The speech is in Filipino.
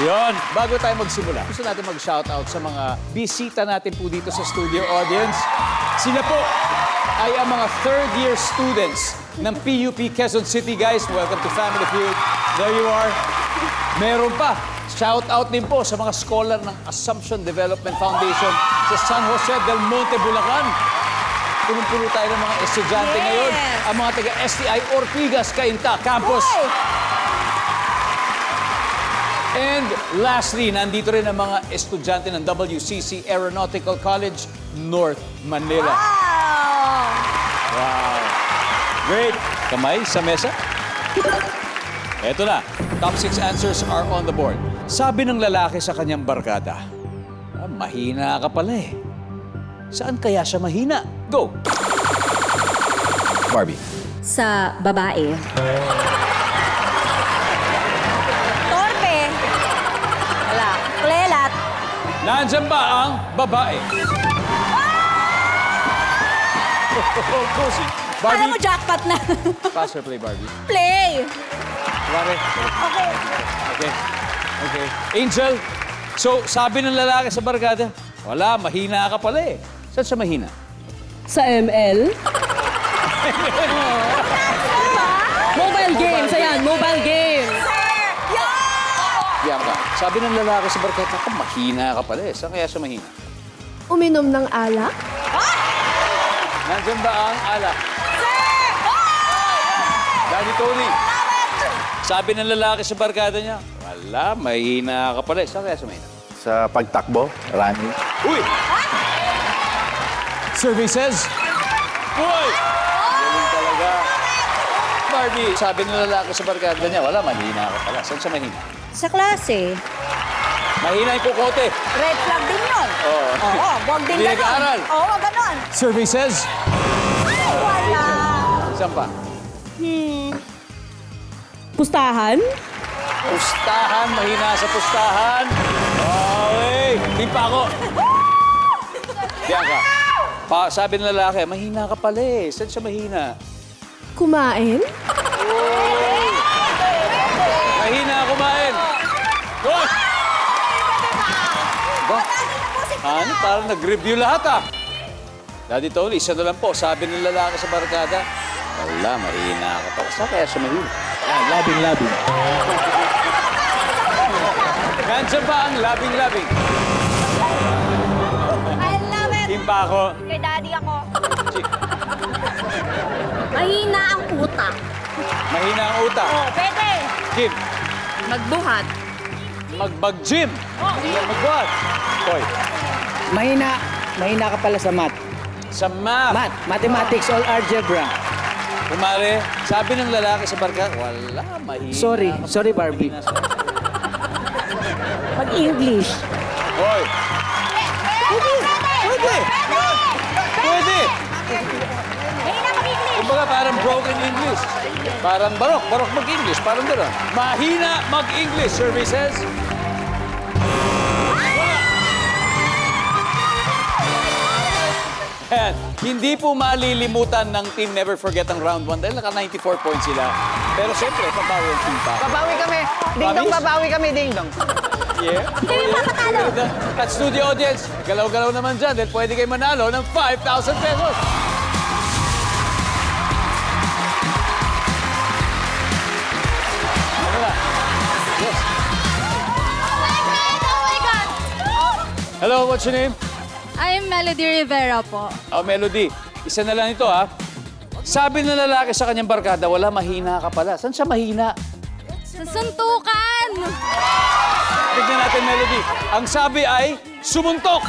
Yun, bago tayo magsimula, gusto natin mag-shoutout sa mga bisita natin po dito sa studio audience. Sila po ay ang mga third-year students ng PUP Quezon City, guys. Welcome to Family Feud. There you are. Meron pa, shoutout din po sa mga scholar ng Assumption Development Foundation sa San Jose del Monte, Bulacan. Punong-puno tayo ng mga estudyante ngayon. Ang mga taga-STI Ortigas Cainta Campus. And lastly, nandito rin ang mga estudyante ng WCC Aeronautical College, North Manila. Wow! Great! Kamay sa mesa. Eto na, top 6 answers are on the board. Sabi ng lalaki sa kanyang barkada, mahina ka pala eh. Saan kaya siya mahina? Go! Barbie. Sa babae. Torpe. Wala. Klelat. Nandyan ba ang babae? Barbie. Alam mo, jackpot na. Pass or play, Barbie? Play. Barbie. Okay. Okay. Okay. Angel, so sabi ng lalaki sa barkada, wala, mahina ka pala eh. Saan siya mahina? Sa ML. Mobile games, ayan, mobile games. Bianca, sabi ng lalaki sa barkada, mahina ka pala eh. Saan kaya siya mahina? Uminom ng alak. Nandyan ba ang alak? Daddy Tony, sabi ng lalaki sa barkada niya, wala, mahina ka pala eh. Saan kaya siya mahina? Sa pagtakbo, running. Uy! Survey says, uy! Galing talaga. Barbie, sabi ng lalaki sa barkada niya, wala, mahina ka pala. Saan siya mahina? Sa klase. Mahina yung kukote. Red flag din yun. Oo. Oo, wag din Hindi ganon. nag-aaral. Oo, ganon. Survey says, Wala. saan pa? Pustahan. Pustahan, mahina sa pustahan. Okay, di pa ako. Bianca, sabi ng lalaki, mahina ka pala eh. Saan siya mahina? Kumain. Mahina kumain. Go! Ba? Ano? Parang nag-review lahat ah. Daddy Tony, isa na lang po. Sabi ng lalaki sa barkada, wala, mahina ka pala. Saan kaya siya mahina? Labing-labing. Nandiyan ba ang labing-labing? I love it. Timpa ako. Kay daddy ako. Mahina ang utak. Mahina ang utak. Oh, pwede. Kim, Magbuhat. mag-gym. Mag-what? Koy, Mahina ka pala sa math. sa math. Mathematics, all algebra. Kumare, sabi ng lalaki sa barkada, wala, mahina. Sorry Barbie. Mag-English. Hoy. Pwede. Pwede. Mahina mag-English. Kumbaga parang broken English. Parang barok mag-English. Parang gano'n. Mahina mag-English, survey says. Ayan. Hindi po malilimutan ng team Never Forget ang round 1 dahil naka 94 points sila. Pero siyempre, pabawi ang team pa. Babawi kami. Ding-dong, Babis? babawi kami, ding-dong. Yeah. Kayo yung papatalo. At studio audience, galaw-galaw naman dyan dahil pwede kayo manalo ng 5,000 pesos. Ano na? Yes. Oh my God. Hello, what's your name? I'm Melody Rivera po. Oh, Melody. Isa na lang ito, ha? Sabi ng lalaki sa kanyang barkada, wala, mahina ka pala. Saan siya mahina? Sa suntukan! Tignan natin, Melody. Ang sabi ay, sumuntok.